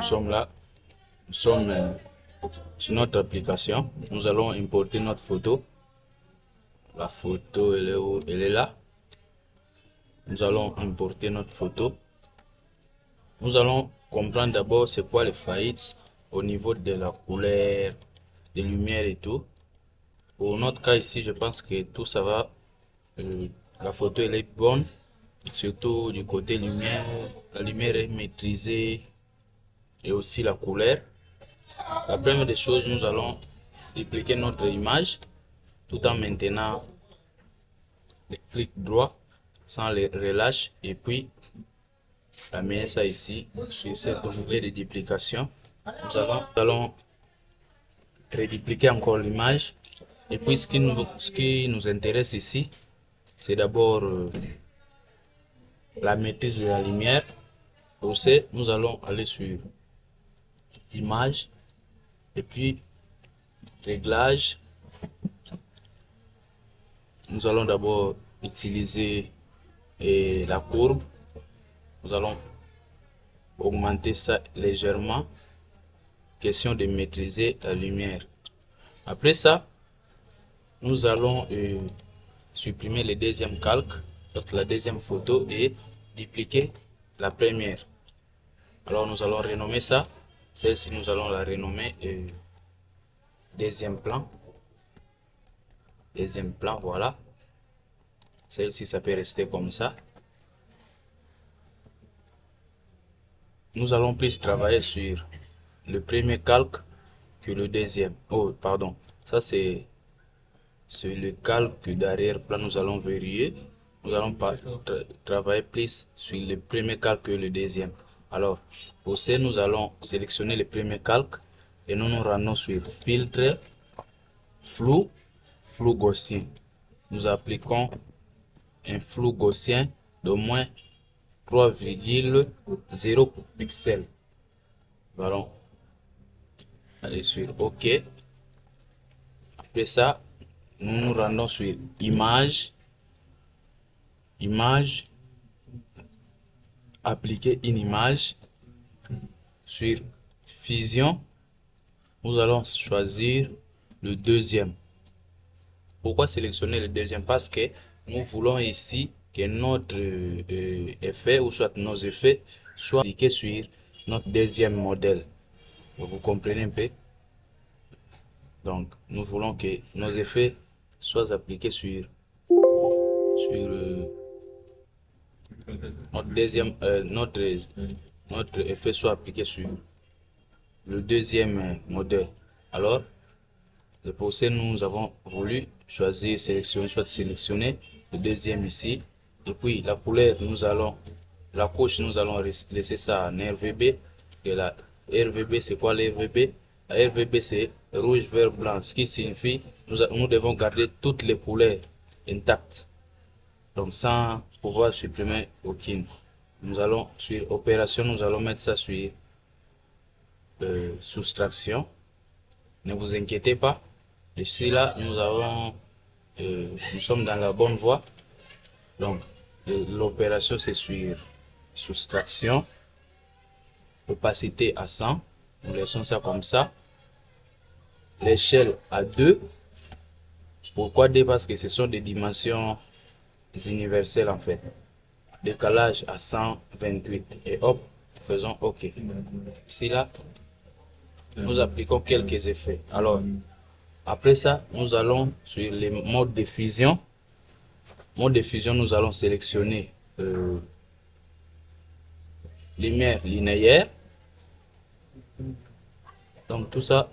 nous sommes là, nous sommes sur notre application. Nous allons importer notre photo. La photo, elle est où? Elle est là. Nous allons importer notre photo. Nous allons comprendre d'abord c'est quoi les faillites au niveau de la couleur, des lumières et tout. Pour notre cas ici, je pense que tout ça va. La photo elle est bonne, surtout du côté lumière. La lumière est maîtrisée et aussi la couleur. La première des choses, nous allons dupliquer notre image tout en maintenant le clic droit sans les relâche et puis la mettre ça ici sur cet onglet de duplication. Nous allons redupliquer encore l'image et puis ce qui nous intéresse ici, c'est d'abord la maîtrise de la lumière. Pour ça, nous allons aller sur image et puis réglage. Nous allons d'abord utiliser la courbe. Nous allons augmenter ça légèrement. Question de maîtriser la lumière. Après ça, nous allons supprimer le deuxième calque, la deuxième photo et dupliquer la première. Alors nous allons renommer ça. Celle-ci, nous allons la renommer deuxième plan. Deuxième plan, voilà. Celle-ci, ça peut rester comme ça. Nous allons plus travailler sur le premier calque que le deuxième. Oh, pardon. Ça, c'est le calque d'arrière-plan. Nous allons verrouiller. Nous allons travailler plus sur le premier calque que le deuxième. Alors, pour ça, nous allons sélectionner le premier calque et nous nous rendons sur filtre, flou gaussien. Nous appliquons un flou gaussien d'au moins 3,0 pixels. Allons aller sur OK. Après ça, nous nous rendons sur image, appliquer une image. Sur fusion, nous allons choisir le deuxième. Pourquoi sélectionner le deuxième? Parce que nous voulons ici que notre effet ou soit nos effets soient appliqués sur notre deuxième modèle. Vous comprenez un peu? Donc, nous voulons que nos effets soient appliqués sur notre deuxième, notre effet soit appliqué sur le deuxième modèle. Alors, pour ça, nous avons voulu choisir, sélectionner le deuxième ici. Et puis, la couleur, la couche, nous allons laisser ça en RVB. Et la RVB, c'est quoi le RVB? La RVB, c'est rouge, vert, blanc. Ce qui signifie, nous devons garder toutes les couleurs intactes. Donc, sans pouvoir supprimer aucune. Nous allons sur opération, nous allons mettre ça sur soustraction. Ne vous inquiétez pas. Ici, là, nous sommes dans la bonne voie. Donc, l'opération, c'est sur soustraction. Opacité à 100. Nous laissons ça comme ça. L'échelle à 2. Pourquoi 2? Parce que ce sont des dimensions universelles en fait. Décalage à 128. Et hop, faisons OK. Ici, là, nous appliquons quelques effets. Alors, après ça, nous allons sur les modes de fusion. Mode de fusion, nous allons sélectionner lumière linéaire. Donc tout ça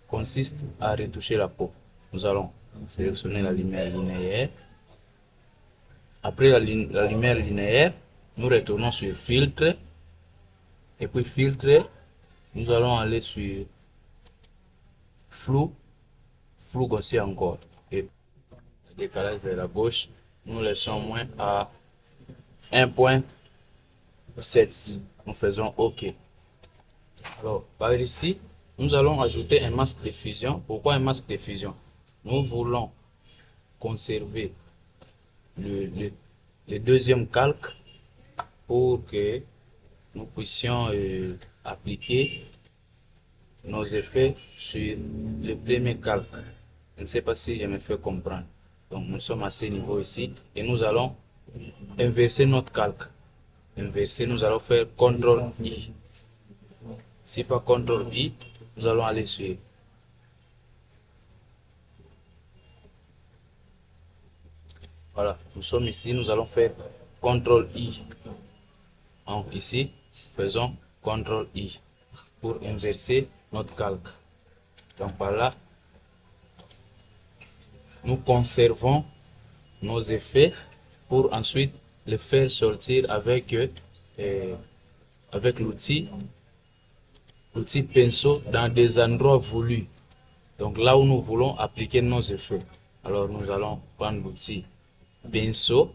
consiste à retoucher la peau. Nous allons sélectionner la lumière linéaire. Après la lumière linéaire, nous retournons sur filtre. Et puis filtre, nous allons aller sur flou gaussien encore. Et le décalage vers la gauche, nous laissons moins à 1.7. Nous faisons OK. Alors, par ici, nous allons ajouter un masque de fusion. Pourquoi un masque de fusion? Nous voulons conserver le deuxième calque pour que nous puissions appliquer nos effets sur le premier calque. Je ne sais pas si je me fais comprendre. Donc nous sommes à ce niveau ici et nous allons inverser notre calque. Inverser, nous allons faire CTRL I. Si pas CTRL I, nous allons aller sur voilà, nous sommes ici, nous allons faire CTRL I. Donc ici, faisons CTRL I pour inverser notre calque. Donc par là, nous conservons nos effets pour ensuite les faire sortir avec l'outil pinceau dans des endroits voulus. Donc là où nous voulons appliquer nos effets. Alors nous allons prendre l'outil pinceau.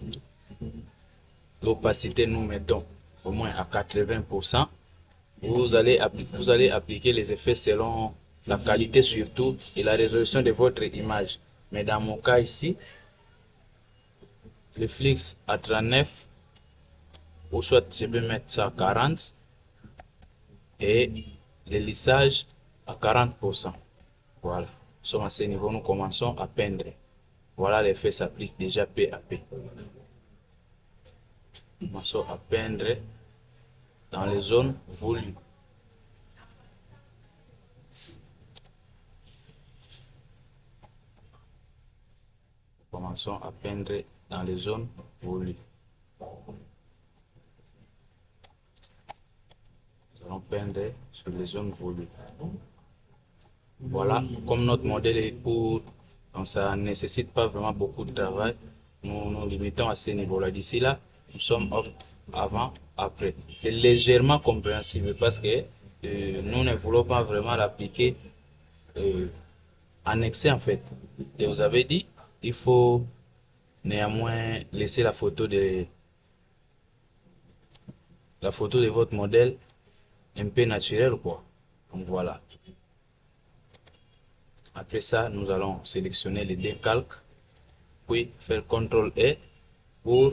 L'opacité nous mettons au moins à 80%. Vous allez appliquer les effets selon la qualité surtout et la résolution de votre image. Mais dans mon cas ici, le flux à 39 ou soit je peux mettre ça à 40 et le lissage à 40%. Voilà, nous sommes à ce niveau, nous commençons à peindre. Voilà, l'effet s'applique déjà peu à peu. Nous commençons à peindre dans les zones voulues. Commençons à peindre dans les zones voulues. Nous allons peindre sur les zones voulues. Voilà, comme notre modèle est court, donc ça ne nécessite pas vraiment beaucoup de travail. Nous nous limitons à ce niveau-là. D'ici là, nous sommes avant, après. C'est légèrement compréhensible parce que nous ne voulons pas vraiment l'appliquer en excès en fait. Et vous avez dit, il faut néanmoins laisser la photo de votre modèle un peu naturelle quoi. Donc voilà. Après ça, nous allons sélectionner les décalques, puis faire CTRL E pour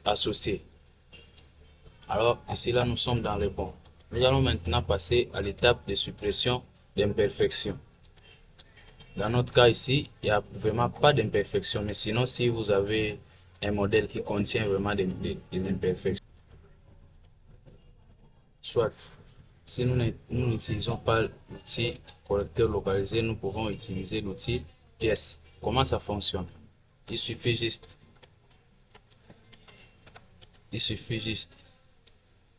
associer. Alors ici là, nous sommes dans le bon. Nous allons maintenant passer à l'étape de suppression d'imperfections. Dans notre cas ici, il n'y a vraiment pas d'imperfection, mais sinon si vous avez un modèle qui contient vraiment des imperfections, soit si nous n'utilisons pas l'outil correcteur localisé, nous pouvons utiliser l'outil pièce. Comment ça fonctionne? Il suffit juste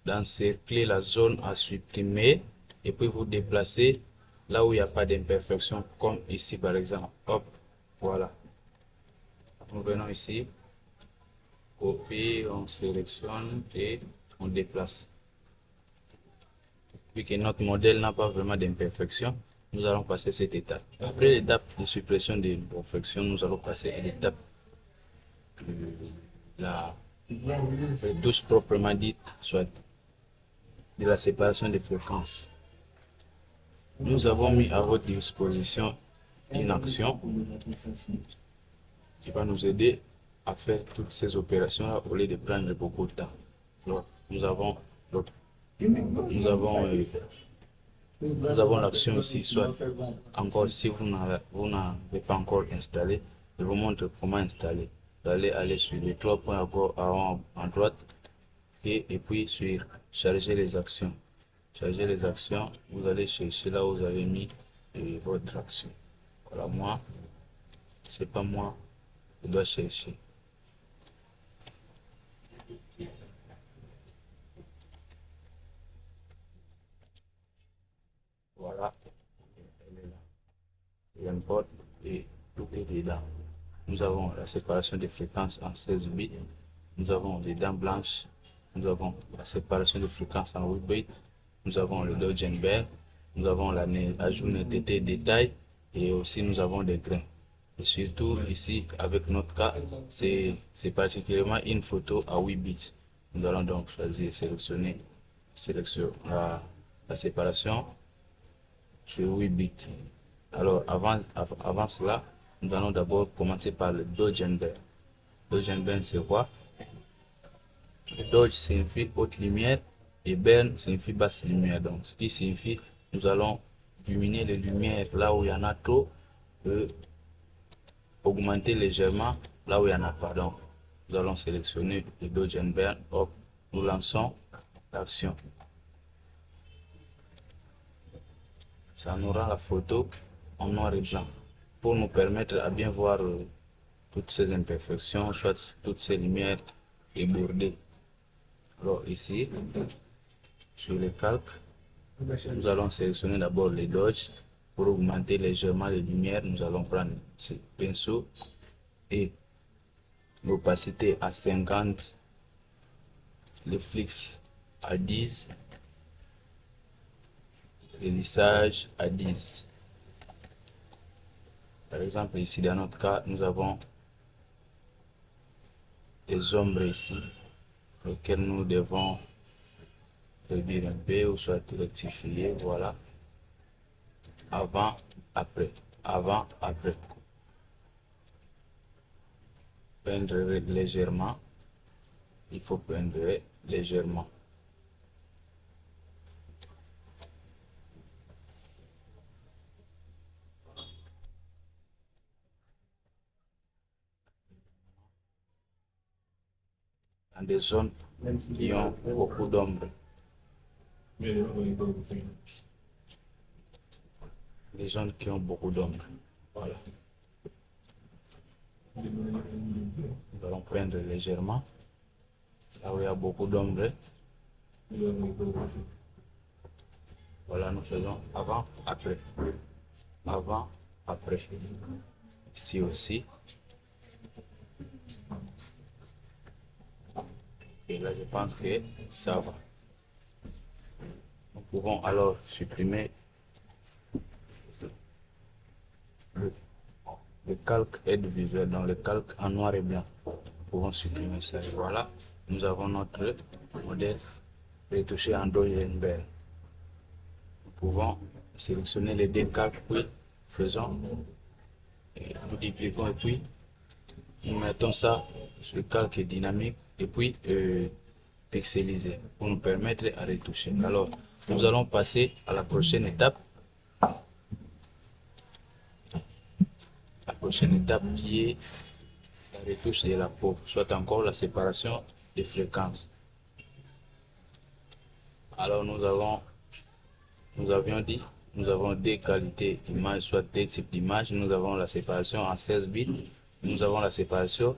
d'encercler la zone à supprimer et puis vous déplacer là où il n'y a pas d'imperfection, comme ici par exemple. Hop, voilà. Nous venons ici, copier, on sélectionne et on déplace. Vu que notre modèle n'a pas vraiment d'imperfection, nous allons passer cette étape. Après l'étape de suppression des imperfections, nous allons passer à l'étape de la retouche proprement dite, soit de la séparation des fréquences. Nous avons mis à votre disposition une action qui va nous aider à faire toutes ces opérations-là au lieu de prendre beaucoup de temps. Alors, nous avons l'action ici, soit encore si vous n'avez pas encore installé, je vous montre comment installer. Vous allez aller sur les trois points à droite et puis sur charger les actions. Charger les actions, vous allez chercher là où vous avez mis votre action. Voilà, moi, c'est pas moi, je dois chercher. Voilà, elle est là. J'importe et tout est dedans. Nous avons la séparation des fréquences en 16 bits. Nous avons les dents blanches. Nous avons la séparation des fréquences en 8 bits. Nous avons le dodge and bear. Nous avons l'ajout netteté détail. Et aussi nous avons des grains. Et surtout ici, avec notre cas, c'est particulièrement une photo à 8 bits. Nous allons donc choisir, sélectionner la séparation sur 8 bits. Alors avant cela, nous allons d'abord commencer par le dodge and bear. Dodge and bear, c'est quoi? Le dodge signifie haute lumière Et berne signifie basse lumière. Donc, ce qui signifie, nous allons diminuer les lumières là où il y en a trop et augmenter légèrement là où il n'y en a pas. Donc, nous allons sélectionner le Dodge Berne. Hop, nous lançons l'action. Ça nous rend la photo en noir et blanc pour nous permettre à bien voir toutes ces imperfections, soit toutes ces lumières débordées. Alors ici, sur le calque, nous allons sélectionner d'abord les dodges. Pour augmenter légèrement les lumières, nous allons prendre ce pinceau et l'opacité à 50, le flix à 10, le lissage à 10. Par exemple, ici dans notre cas, nous avons des ombres ici, lesquelles nous devons réduire un peu ou soit rectifier. Voilà. Avant, après. Avant, après. Peindre légèrement. Il faut peindre légèrement. Dans des zones qui ont beaucoup d'ombre. Des zones qui ont beaucoup d'ombre. Voilà. Nous allons peindre légèrement. Là où il y a beaucoup d'ombre. Voilà, nous faisons avant, après. Avant, après. Ici aussi. Et là, je pense que ça va. Nous pouvons alors supprimer le calque aide visuelle, dans le calque en noir et blanc. Nous pouvons supprimer ça. Et voilà, nous avons notre modèle retouché en Dodge Berne. Nous pouvons sélectionner les deux calques, puis faisons, nous dupliquons et puis nous mettons ça sur le calque dynamique et puis pixelisé pour nous permettre à retoucher. Alors, nous allons passer à la prochaine étape. La prochaine étape qui est la retouche de la peau, soit encore la séparation des fréquences. Alors nous avions dit, nous avons deux qualités d'image, soit deux types d'images. Nous avons la séparation en 16 bits, nous avons la séparation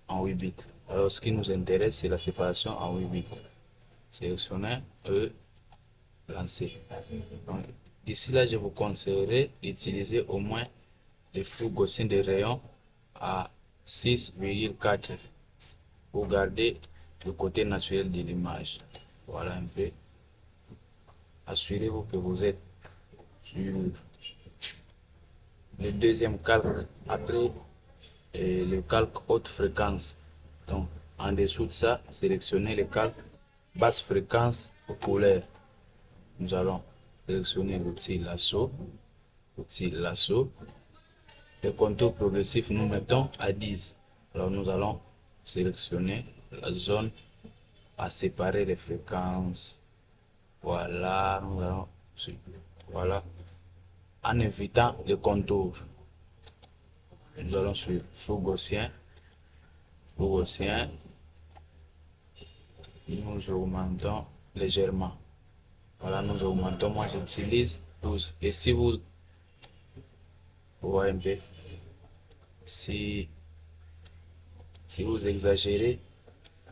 en 8 bits. Alors ce qui nous intéresse, c'est la séparation en 8 bits. Sélectionnez et lancer. D'ici là, je vous conseillerais d'utiliser au moins les flous gaussiens de rayon à 6,4 pour garder le côté naturel de l'image. Voilà un peu. Assurez-vous que vous êtes sur le deuxième calque après le calque haute fréquence. Donc en dessous de ça, sélectionnez le calque basse fréquence populaire. Nous allons sélectionner l'outil lasso. Le contour progressif, nous mettons à 10. Alors nous allons sélectionner la zone à séparer les fréquences. Voilà, nous allons, voilà, en évitant le contour. Nous allons sur flou gaussien. Nous augmentons légèrement. Voilà, nous augmentons. Moi, j'utilise 12. Et si vous voyez un peu, si vous exagérez,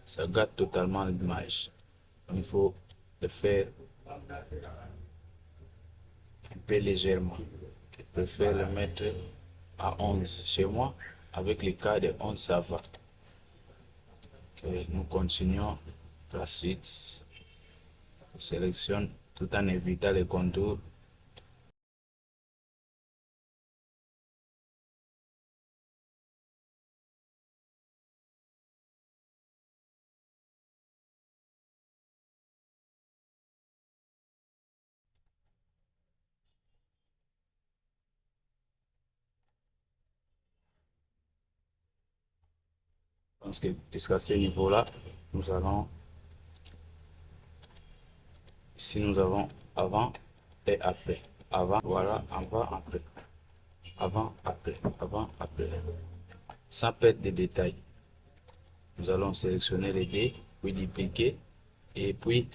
ça gâte totalement l'image. Il faut le faire un peu légèrement. Je préfère le mettre à 11 chez moi. Avec les cas de 11, ça va. Okay, nous continuons la suite. Je sélectionne tout en évitant les contours. Je pense que jusqu'à ce niveau-là, nous allons Ici, nous avons avant et après. Avant, voilà, avant, après. Avant, après, avant, après. Sans perdre de détails. Nous allons sélectionner les dés, puis dupliquer et puis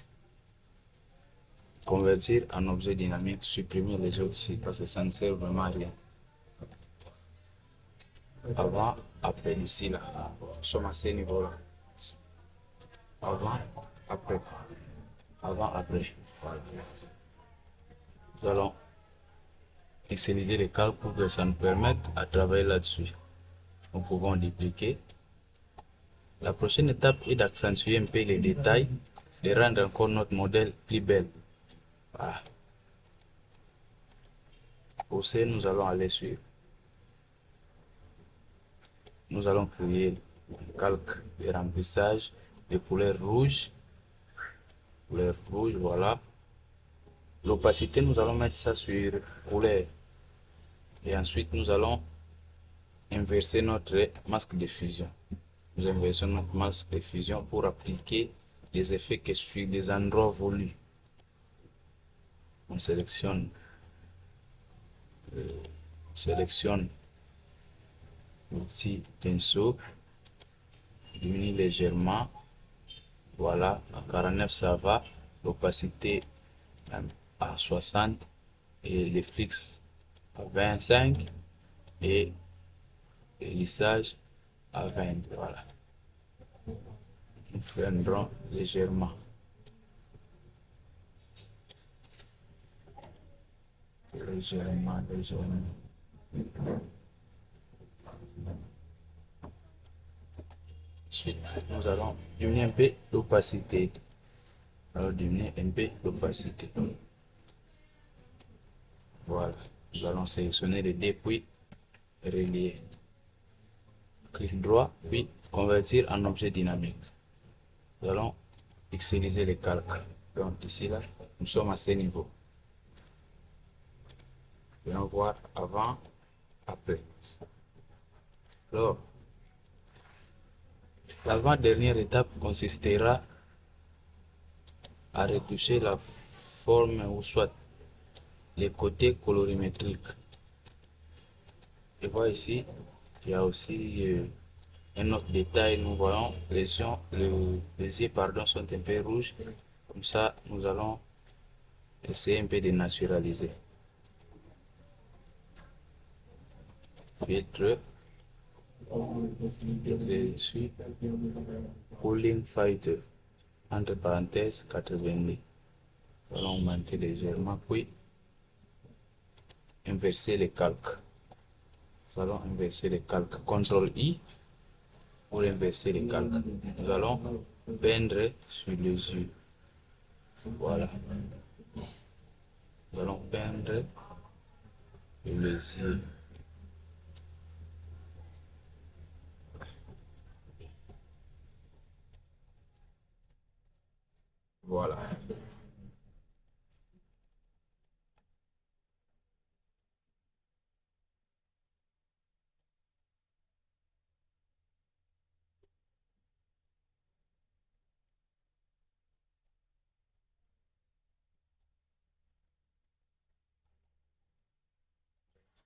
convertir en objet dynamique, supprimer les autres ici parce que ça ne sert vraiment à rien. Avant, après, ici là, nous sommes à ce niveau là. Avant, après, avant, après. Voilà. Nous allons utiliser les calques pour que ça nous permette à travailler là-dessus. Nous pouvons dupliquer. La prochaine étape est d'accentuer un peu les détails, de rendre encore notre modèle plus belle. Voilà. Pour ce, nous allons aller sur. Nous allons créer un calque de remplissage de couleur rouge. Couleur rouge, voilà. L'opacité, nous allons mettre ça sur couleur. Et ensuite, nous allons inverser notre masque de fusion. Nous inversons notre masque de fusion pour appliquer les effets que sur des endroits voulus. On sélectionne l'outil pinceau, diminue légèrement, voilà, à 49 ça va, l'opacité à 60 et les flix à 25 et le lissage à 20, voilà. Nous prendrons légèrement. Légèrement. Ensuite, nous allons diminuer un peu l'opacité. Alors, diminuer un peu l'opacité. Voilà. Nous allons sélectionner les dés, puis relier. Clic droit, puis convertir en objet dynamique. Nous allons pixeliser les calques. Donc, ici, là, nous sommes à ce niveau. Nous allons voir avant, après. Alors, l'avant-dernière étape consistera à retoucher la forme ou soit les côtés colorimétriques. Et voilà ici, il y a aussi un autre détail. Nous voyons les yeux pardon, sont un peu rouges. Comme ça, nous allons essayer un peu de naturaliser. Filtre. Dessus, Pulling Fighter, entre parenthèses 90. Nous allons augmenter légèrement, puis inverser les calques. Nous allons inverser les calques. CTRL I pour inverser les calques. Nous allons peindre sur les yeux. Voilà. Nous allons peindre sur les yeux. Voilà.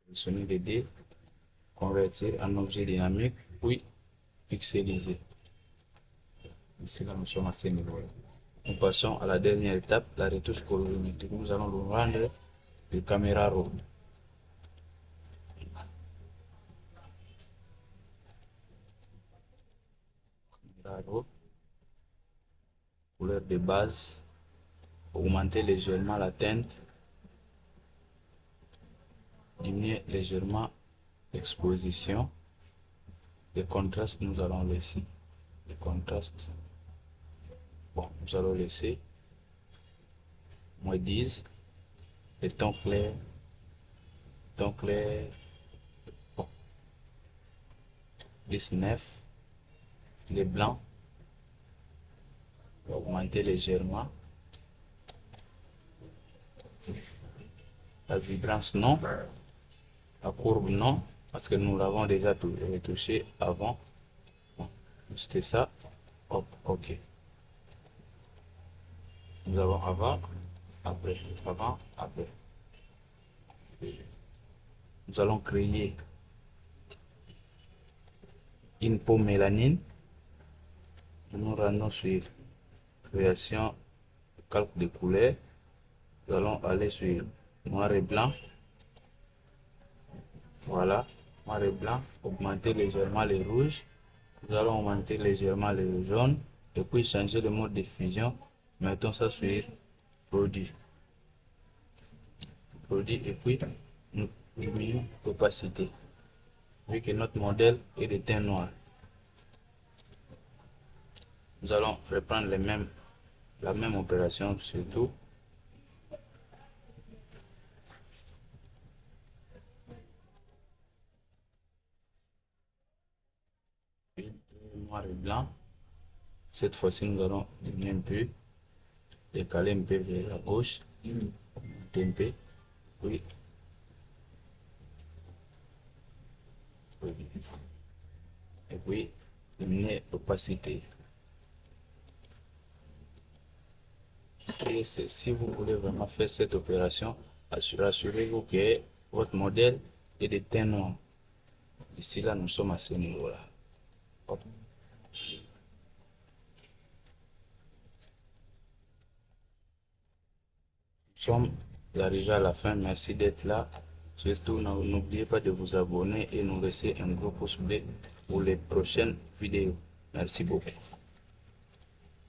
Sélectionner les dés, convertir en objet dynamique, puis pixeliser. Ici, là, nous sommes à ce niveau. Nous passons à la dernière étape, la retouche colorimétrique. Nous allons le rendre de caméra raw. Couleur de base, augmenter légèrement la teinte, diminuer légèrement l'exposition. Les contrastes, nous allons laisser. Les contrastes, bon, nous allons laisser moins 10. Les tons clairs, bon, 19. Les blancs, augmenter légèrement. La vibrance non, la courbe non, parce que nous l'avons déjà retouché avant. Bon, c'était ça. Hop, ok. Nous avons avant, après, avant, après. Nous allons créer une peau mélanine. Nous rendons sur création, calque de couleur. Nous allons aller sur noir et blanc. Voilà, noir et blanc. Augmenter légèrement les rouges. Nous allons augmenter légèrement les jaunes. Et puis changer le mode de fusion. Mettons ça sur produit. Et puis nous diminuons l'opacité. Vu que notre modèle est de teint noir. Nous allons reprendre la même opération sur tout. Puis, noir et blanc. Cette fois-ci, nous allons diminuer un peu, décaler un peu vers la gauche, augmenter un peu, oui. Et puis diminuer l'opacité. Si vous voulez vraiment faire cette opération, assurez-vous que votre modèle est de teint noir. Ici là, nous sommes à ce niveau-là. Hop. Nous sommes arrivés à la fin. Merci d'être là. Surtout, n'oubliez pas de vous abonner et nous laisser un gros pouce bleu pour les prochaines vidéos. Merci beaucoup.